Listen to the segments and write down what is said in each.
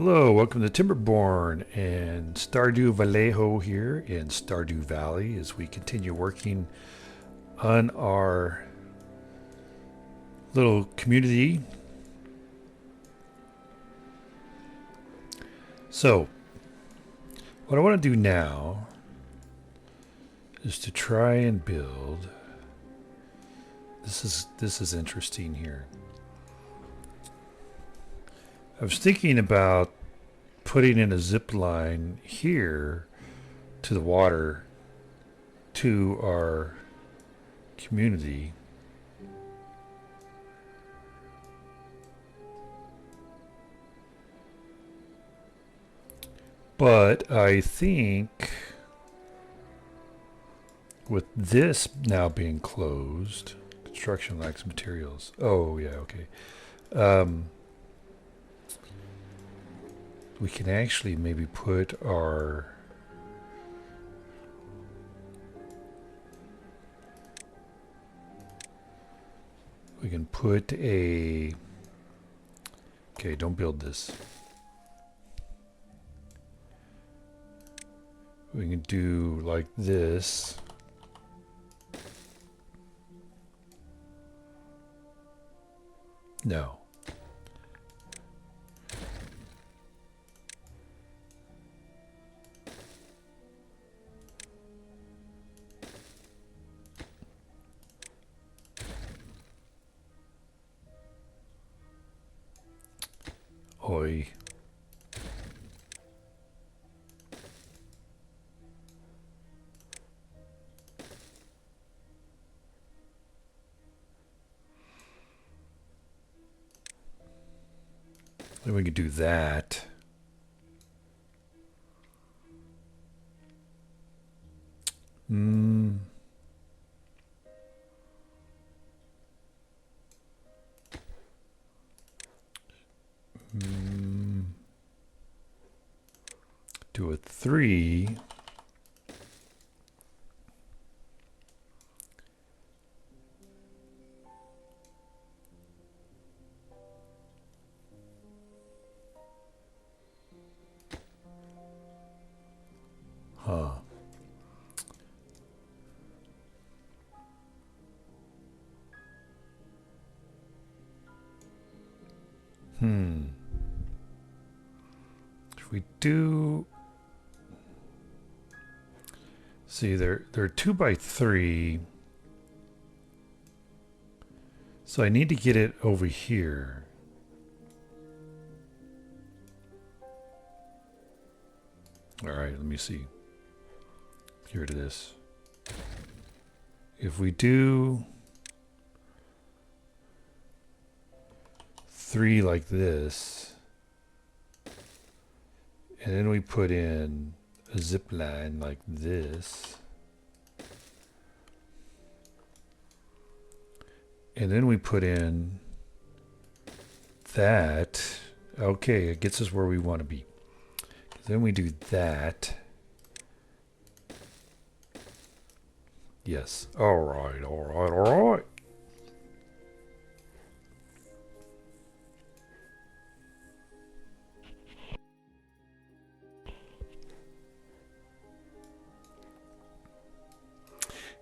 Hello, welcome to Timberborn and Stardew Vallejo here in Stardew Valley as we continue working on our little community. So, what I want to do now is to try and build. This is interesting here. I was thinking about putting in a zip line here to the water to our community. But I think with this now being closed, construction lacks materials. Oh, yeah, okay. Um, we can actually maybe put our we can put a okay, don't build this. We can do like this. No. Oi. Then we can do that. Hmm. Mm, do a 3. Huh. Hmm. If we do, see, they're 2 by 3, so I need to get it over here. All right, let me see. Here it is. If we do 3 like this, and then we put in a zip line like this, and then we put in that, okay, it gets us where we want to be. Then we do that. Yes. All right, all right, all right.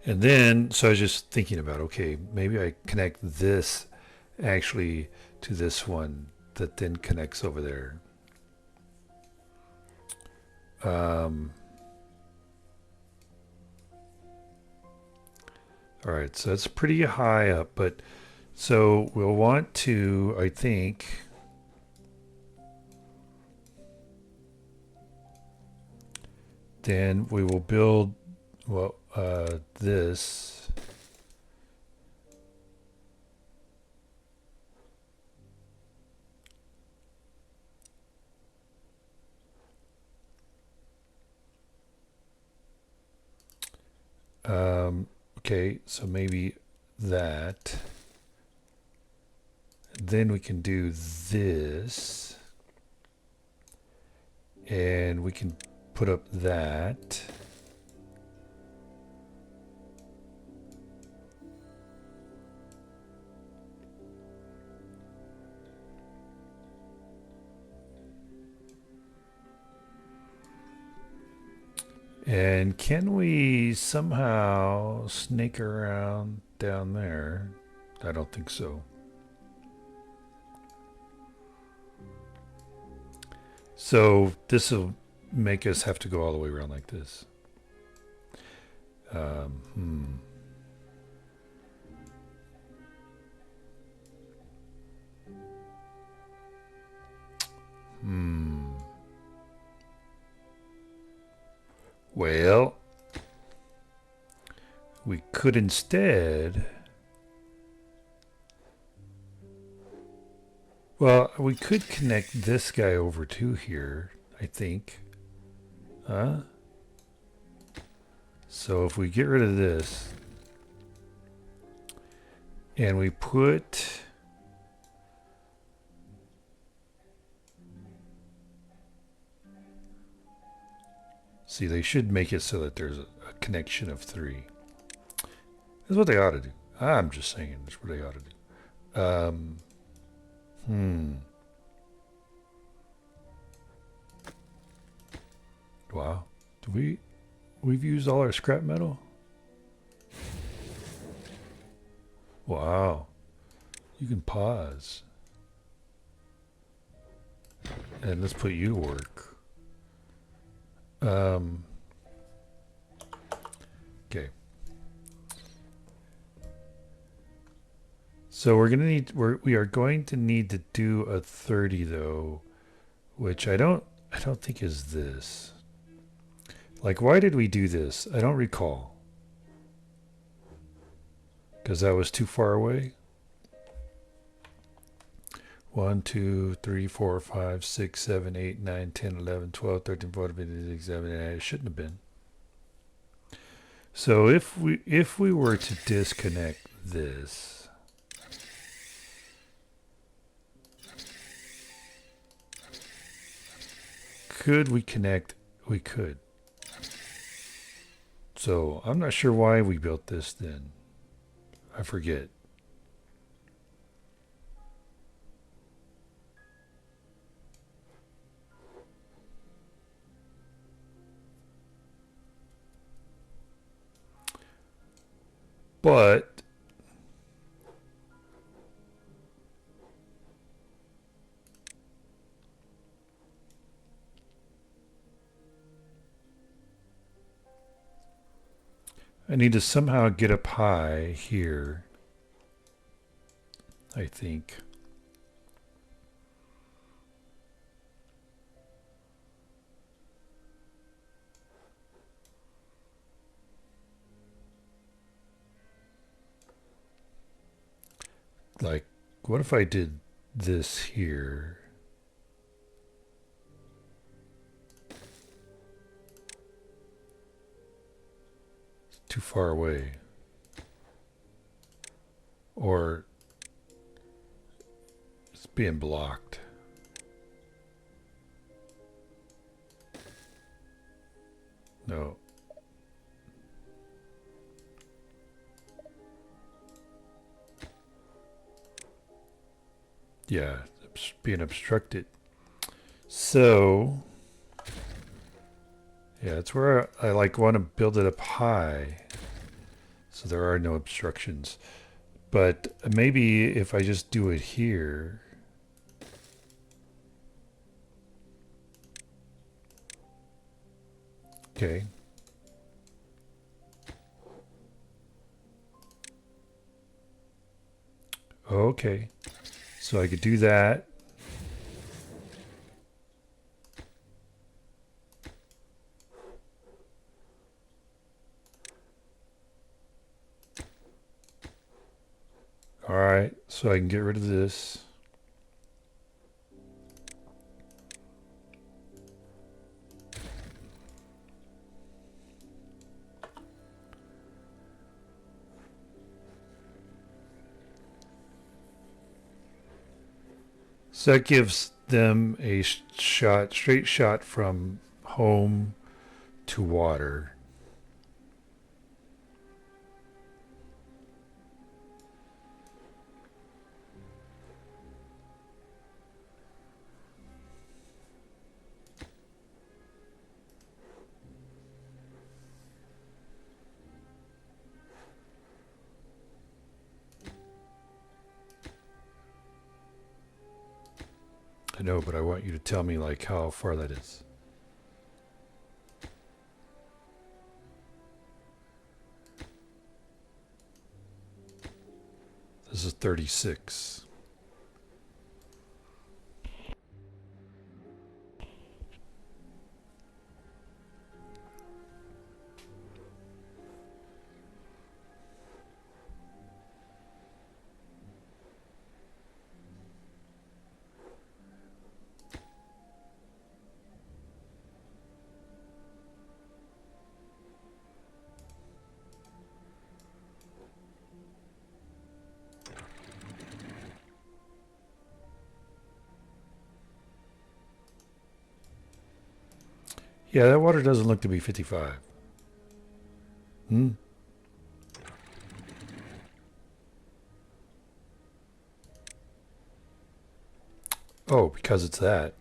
And then, so I was just thinking about, okay, maybe I connect this actually to this one that then connects over there. All right, so that's pretty high up, but so we'll want to, I think, then we will build, well, this. Okay, so maybe that. Then we can do this. And we can put up that. And can we somehow snake around down there? I don't think so. So this will make us have to go all the way around like this. Um, hmm. Hmm. Well, we could instead. Well, we could connect this guy over to here, I think. Huh? So if we get rid of this and we put. See, they should make it so that there's a connection of 3. That's what they ought to do. I'm just saying that's what they ought to do. Hmm. Wow. We've used all our scrap metal? Wow. You can pause. And let's put you to work. Okay. So we are going to need to do a 30 though, which I don't think is this. Like, why did we do this? I don't recall. Because that was too far away. 1, 2, 3, 4, 5, 6, 7, 8, 9, 10, 11, 12, 13, 14, 15, 16, 17, 18. It shouldn't have been. So if we were to disconnect this, could we connect? We could. So I'm not sure why we built this then. I forget. But I need to somehow get up high here, I think. Like, what if I did this here? It's too far away. Or it's being blocked. No. Yeah, it's being obstructed. So, yeah, it's where I like want to build it up high so there are no obstructions. But maybe if I just do it here. Okay. Okay. So I could do that. All right. So I can get rid of this. So that gives them a straight shot from home to water. know, but I want you to tell me like how far that is. This is 36. Yeah, that water doesn't look to be 55. Hmm? Oh, because it's that.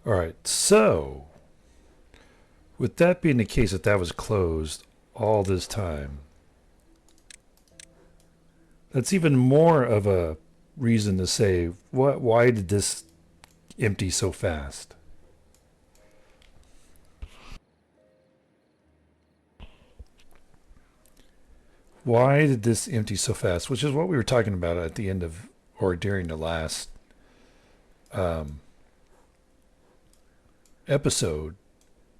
All right, so with that being the case, that was closed all this time, that's even more of a reason to say, why did this empty so fast? Why did this empty so fast? Which is what we were talking about at the end of, or during the last um, episode,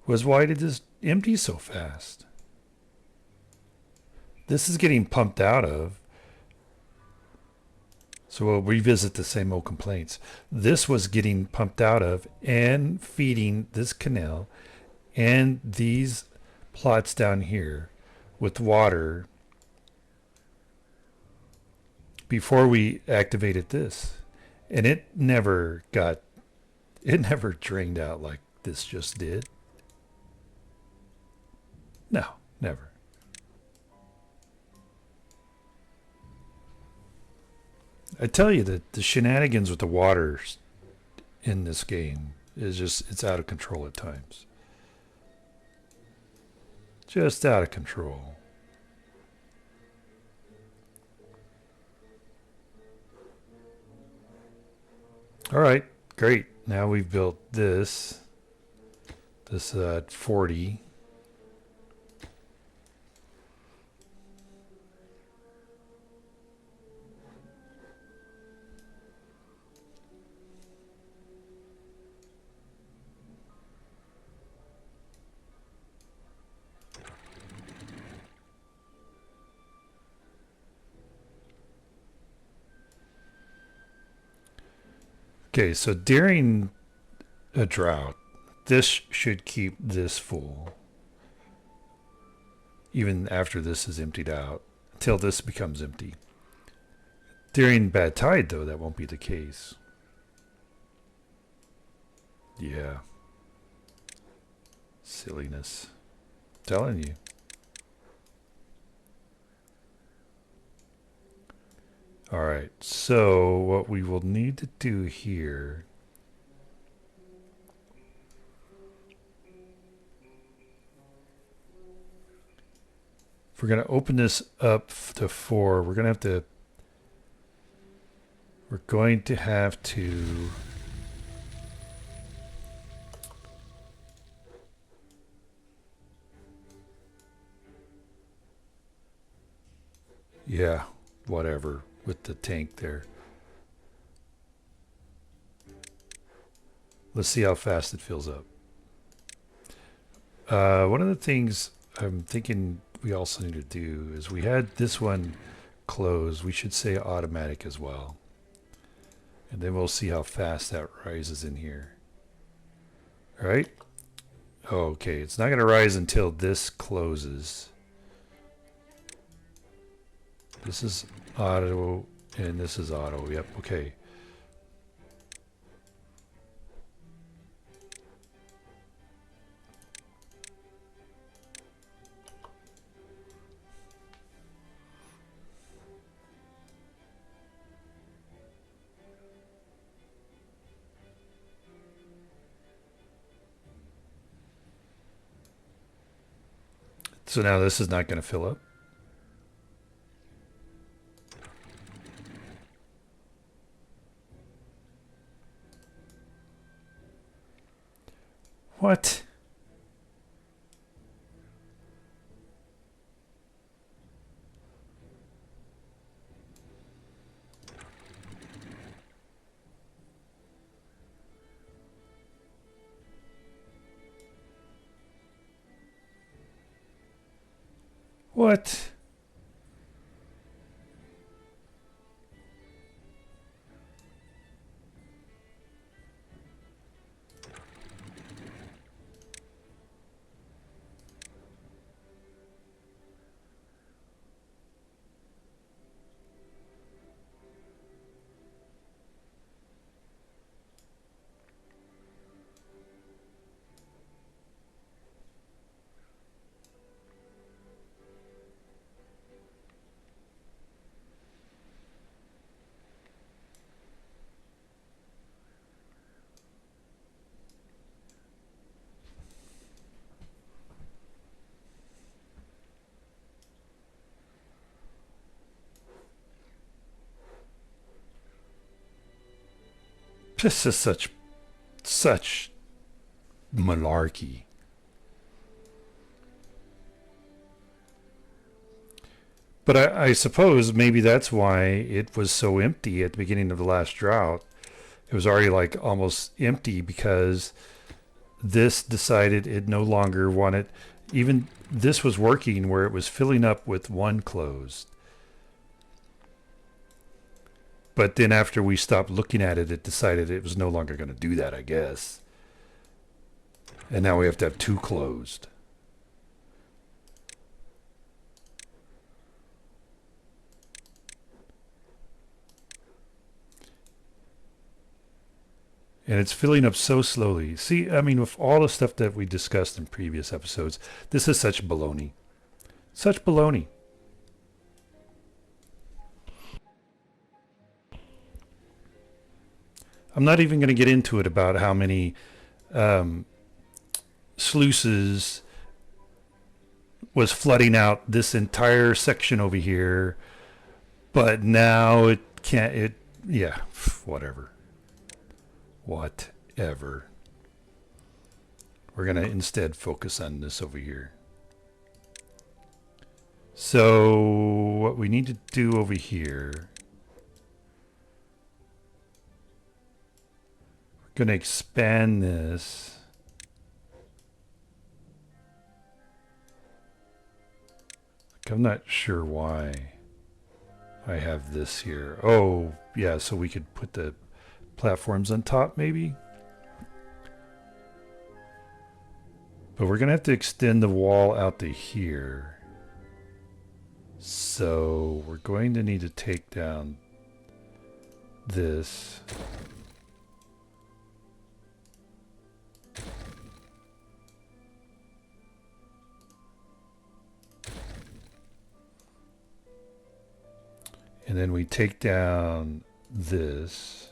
was why did this empty so fast? This is getting pumped out of. So we'll revisit the same old complaints. This was getting pumped out of and feeding this canal and these plots down here with water before we activated this. And it never drained out like this just did. No, never. I tell you that the shenanigans with the water in this game is just, it's out of control at times. Just out of control. All right, great. Now we've built this 40. Okay, so during a drought, this should keep this full. Even after this is emptied out, until this becomes empty. During bad tide, though, that won't be the case. Yeah. Silliness. I'm telling you. All right, so what we will need to do here, if we're going to open this up to 4, we're going to yeah, whatever with the tank there. Let's see how fast it fills up. One of the things I'm thinking we also need to do is, we had this one closed. We should say automatic as well. And then we'll see how fast that rises in here. All right. Okay, it's not going to rise until this closes. This is auto, and this is auto. Yep, okay. So now this is not going to fill up. What? What? This is such malarkey. But I suppose maybe that's why it was so empty at the beginning of the last drought. It was already like almost empty because this decided it no longer wanted, even this was working where it was filling up with one closed. But then after we stopped looking at it, it decided it was no longer going to do that, I guess. And now we have to have two closed. And it's filling up so slowly. See, I mean, with all the stuff that we discussed in previous episodes, this is such baloney. Such baloney. I'm not even going to get into it about how many sluices was flooding out this entire section over here, but now it can't. Yeah, whatever. Whatever. We're going to instead focus on this over here. So what we need to do over here, we're going to expand this. I'm not sure why I have this here. Oh, yeah, so we could put the platforms on top maybe. But we're going to have to extend the wall out to here. So we're going to need to take down this. And then we take down this.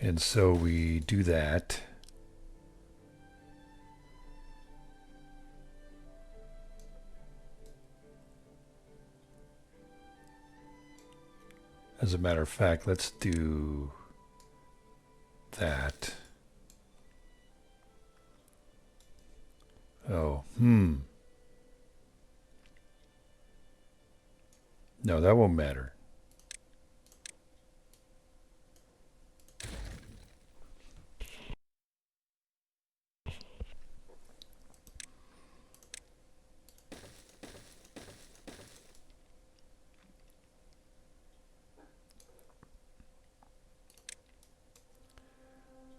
And so we do that. As a matter of fact, let's do that. Oh, no, that won't matter.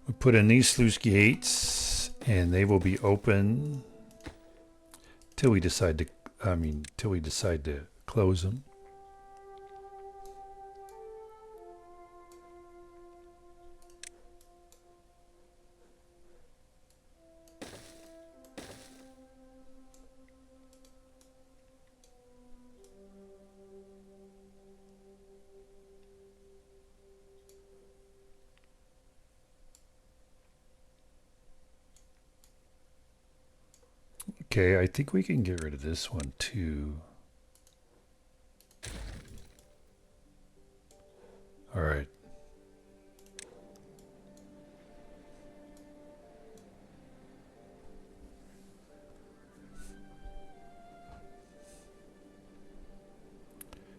We put in these sluice gates, and they will be open till we decide to. Till we decide to close them. Okay, I think we can get rid of this one too. All right.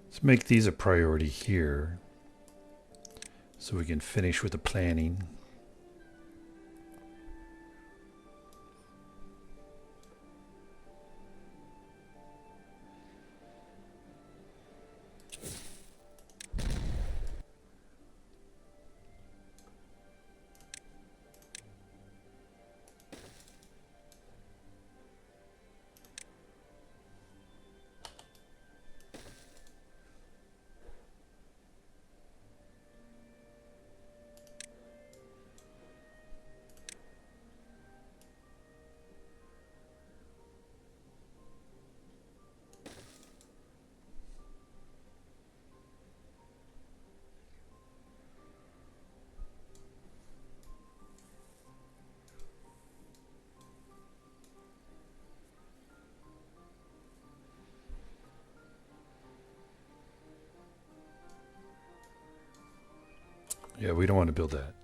Let's make these a priority here so we can finish with the planning. Yeah, we don't want to build that.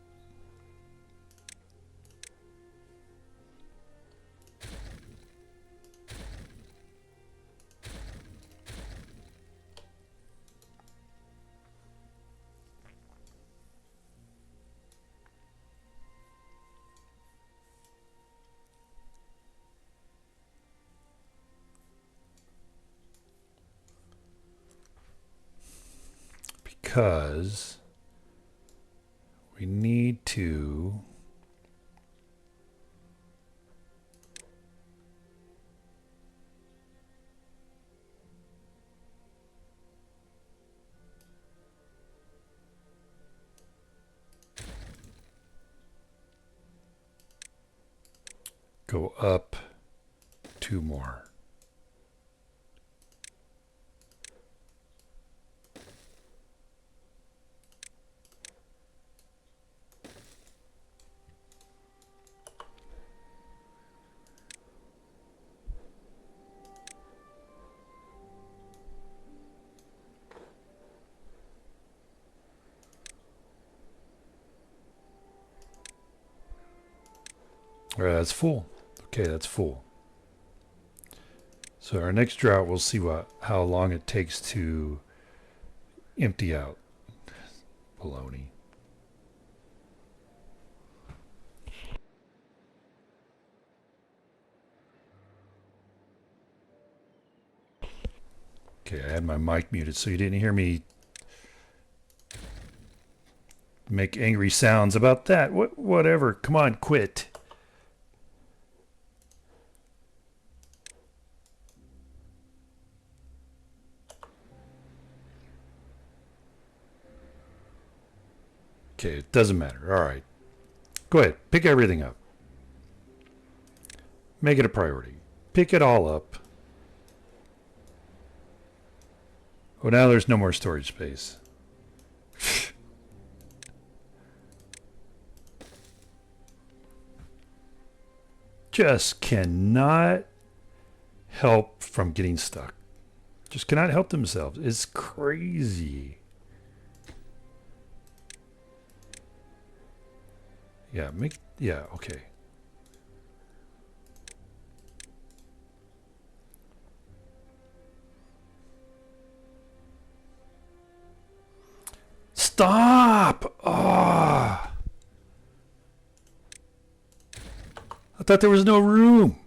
Because we need to go up 2 more. All right, that's full. Okay, that's full. So our next drought, we'll see how long it takes to empty out. Baloney. Okay, I had my mic muted so you didn't hear me make angry sounds about that. Whatever. Come on, quit. Okay, it doesn't matter. All right. Go ahead. Pick everything up. Make it a priority. Pick it all up. Oh, now there's no more storage space. Just cannot help from getting stuck. Just cannot help themselves. It's crazy. Yeah, okay. Stop! Ah! I thought there was no room.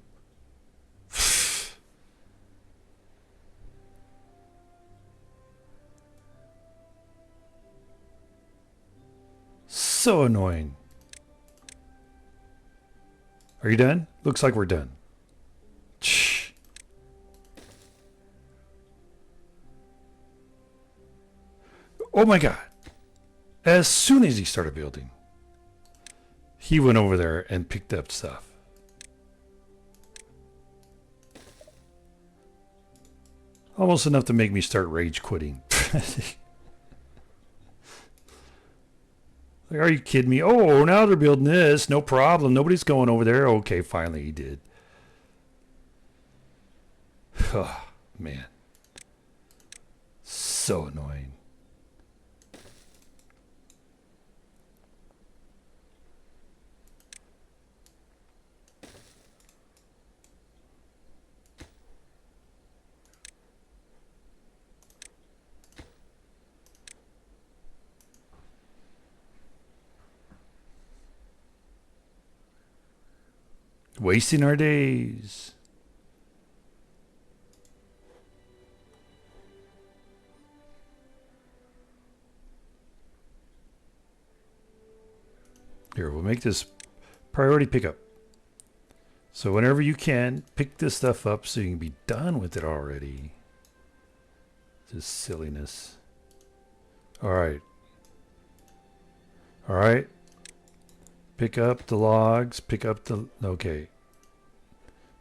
So annoying. Are you done? Looks like we're done. Shh. Oh my God. As soon as he started building, he went over there and picked up stuff. Almost enough to make me start rage quitting. Like, are you kidding me? Oh, now they're building this. No problem. Nobody's going over there. Okay, finally he did. Oh, man. So annoying. Wasting our days. Here, we'll make this priority pickup. So whenever you can, pick this stuff up so you can be done with it already. Just silliness. All right. All right. Pick up the logs. Pick up the... Okay.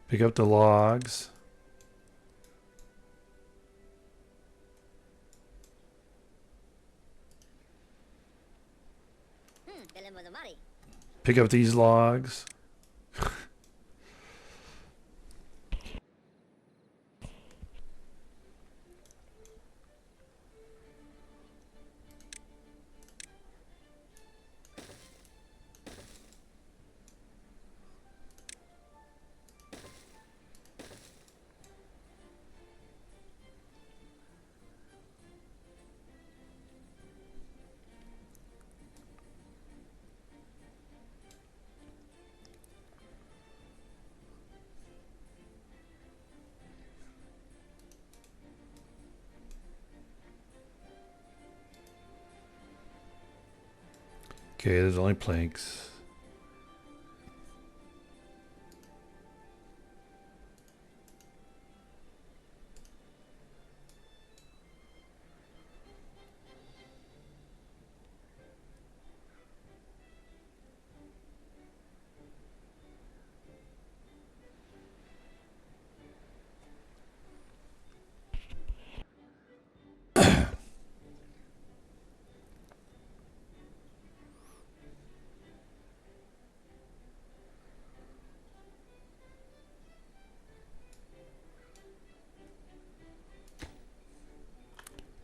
Pick up the logs. Pick up these logs. Okay, there's only planks.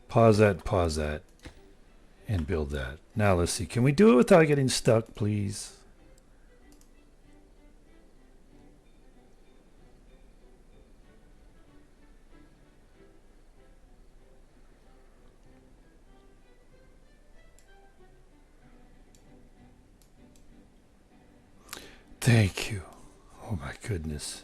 Pause that, and build that. Now let's see. Can we do it without getting stuck, please? Thank you. Oh my goodness.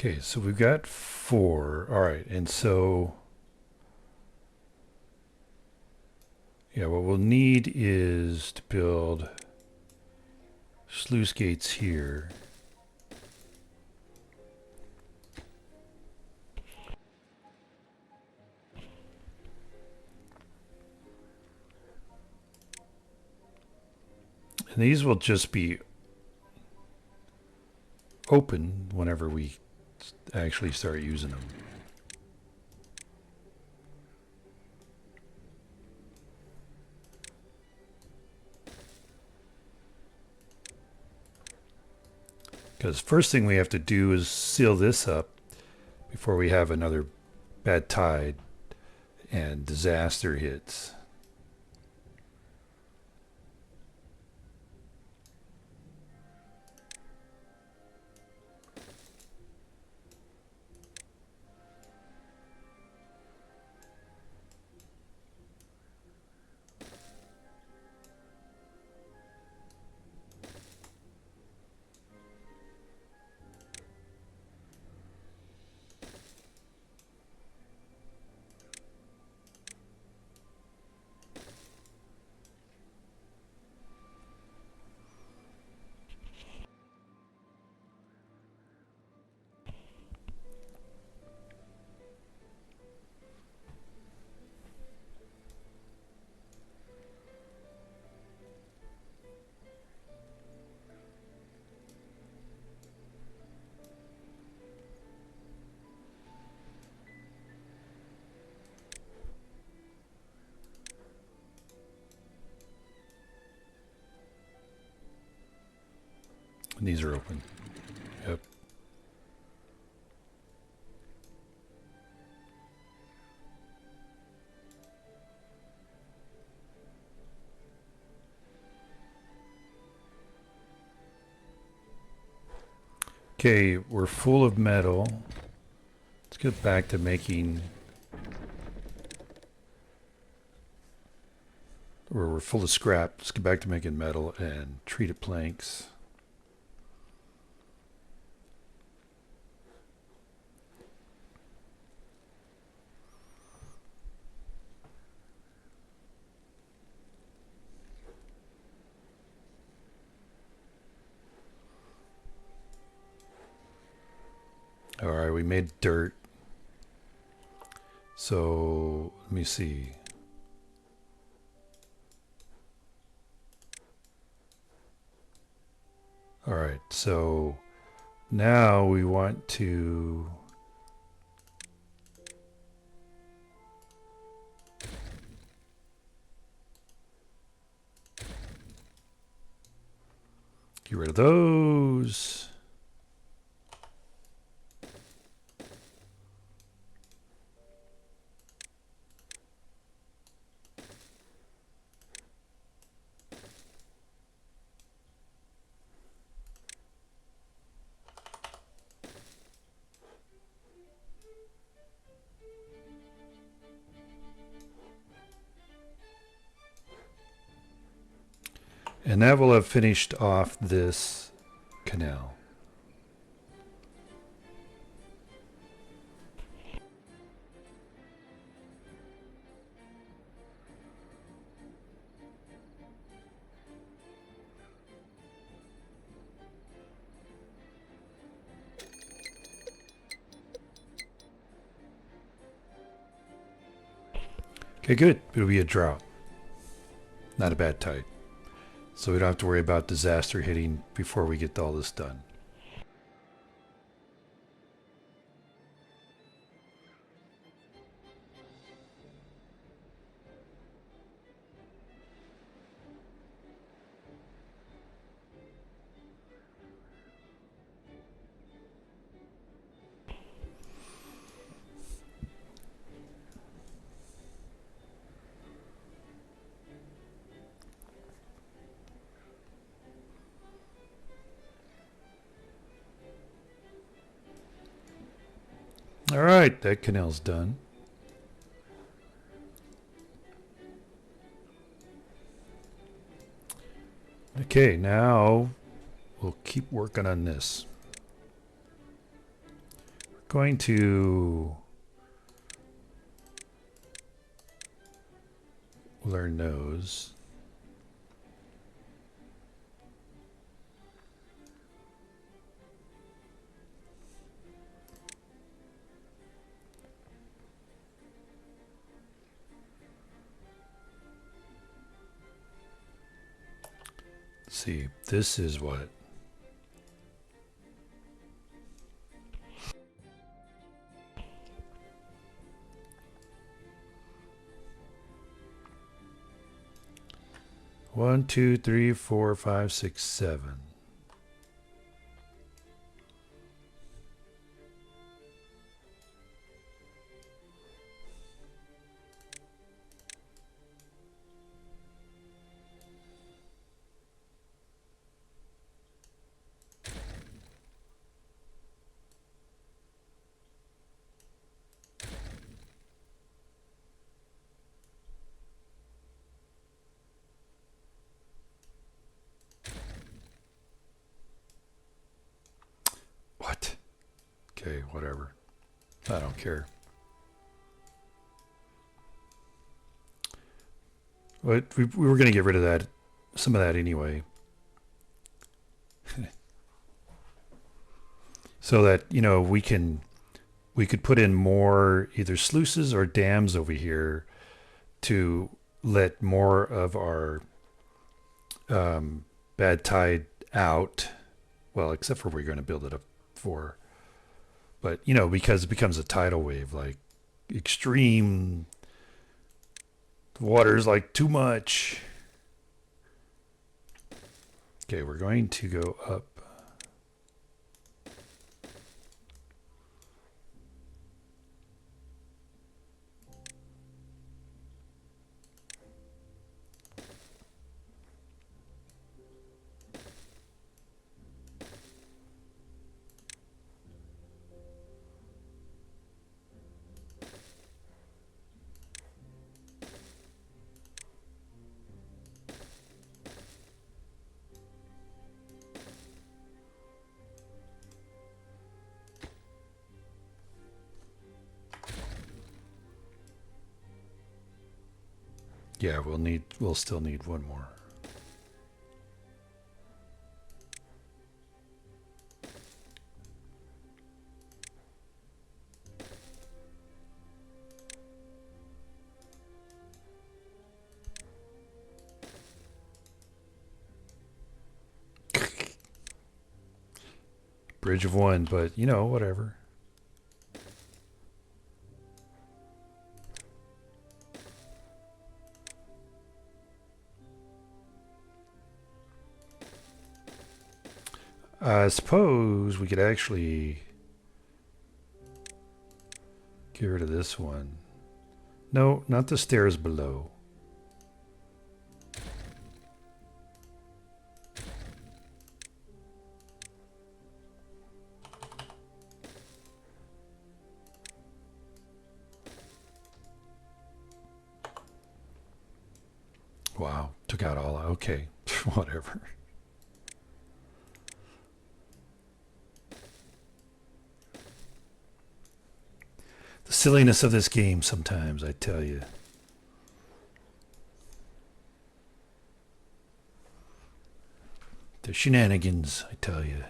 Okay, so we've got 4. All right, and so yeah, what we'll need is to build sluice gates here. And these will just be open whenever we actually start using them. Because first thing we have to do is seal this up before we have another bad tide and disaster hits. And these are open. Yep. Okay, we're full of metal. Let's get back to making, or we're full of scrap. Let's get back to making metal and treated planks. All right, we made dirt. So let me see. All right, so now we want to get rid of those. And that will have finished off this canal. Okay, good. It'll be a drought. Not a bad tide. So we don't have to worry about disaster hitting before we get all this done. All right, that canal's done. Okay, now we'll keep working on this. We're going to learn those. See, this is what 1, 2, 3, 4, 5, 6, 7. What? Okay, whatever. I don't care. But we were going to get rid of that, some of that anyway. So that, you know, we could put in more either sluices or dams over here to let more of our bad tide out. Well, except for we're going to build it up for. But, you know, because it becomes a tidal wave, like extreme. The water's like too much. Okay, we're going to go up. Yeah, we'll still need one more. Bridge of one, but you know, whatever. I suppose we could actually get rid of this one. No, not the stairs below. Wow, took out all. Okay, whatever. The silliness of this game sometimes, I tell you. The shenanigans, I tell you.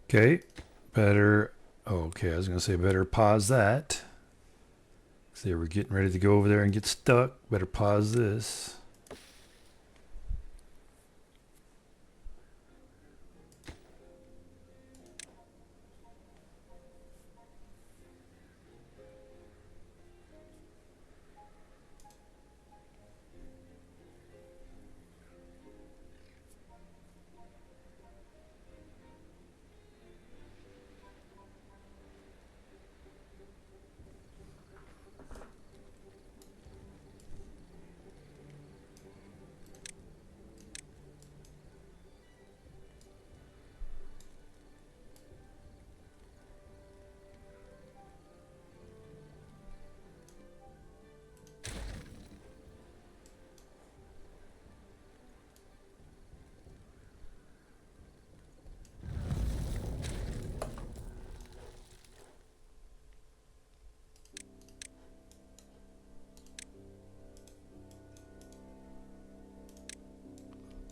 Okay, better. Okay, I was going to say better pause that. See, we're getting ready to go over there and get stuck. Better pause this.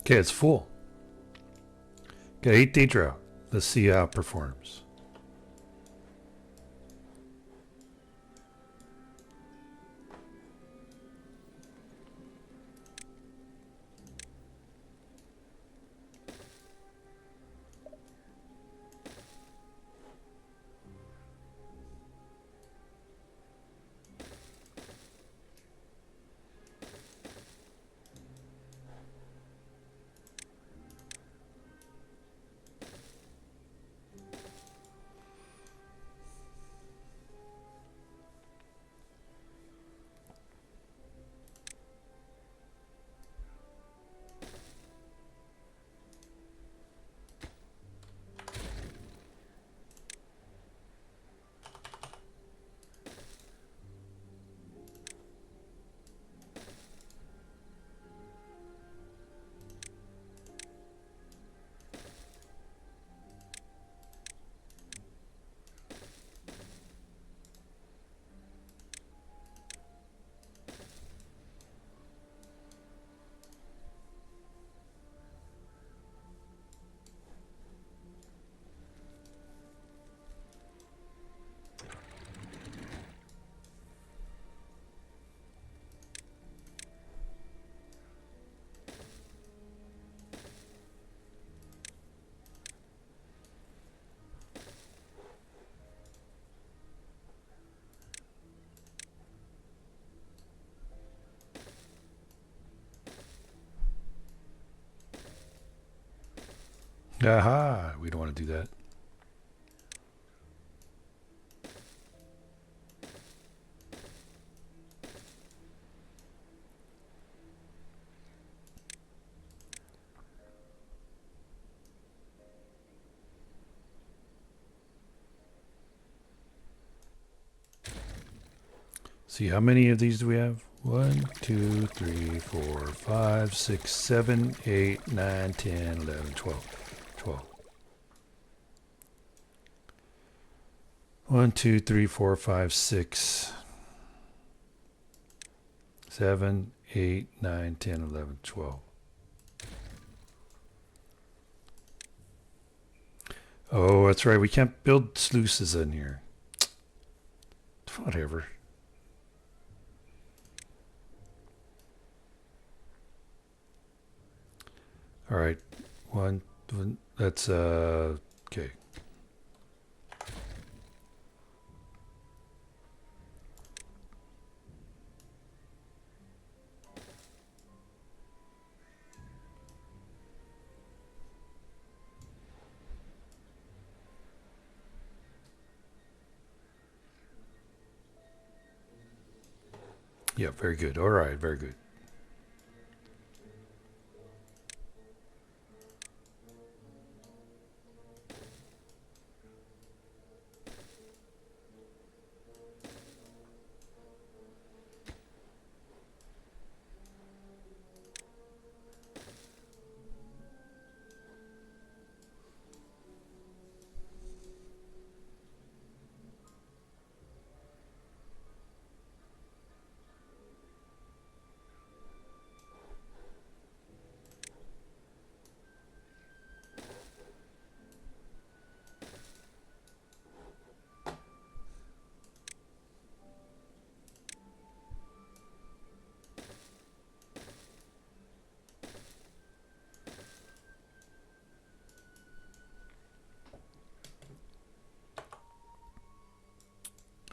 Okay, it's full. Got 8-day drought. Let's see how it performs. Aha, we don't want to do that. See, how many of these do we have? 1, 2, 3, 4, 5, 6, 7, 8, 9, 10, 11, 12. 12. 1, 2, 3, 4, 5, 6, 7, 8, 9, 10, 11, 12. Oh, that's right. We can't build sluices in here. Whatever. All right. That's okay. Yeah, very good. All right, very good.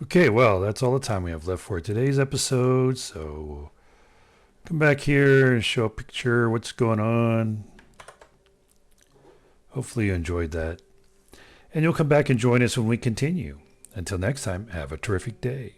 Okay, well, that's all the time we have left for today's episode. So come back here and show a picture of what's going on. Hopefully you enjoyed that. And you'll come back and join us when we continue. Until next time, have a terrific day.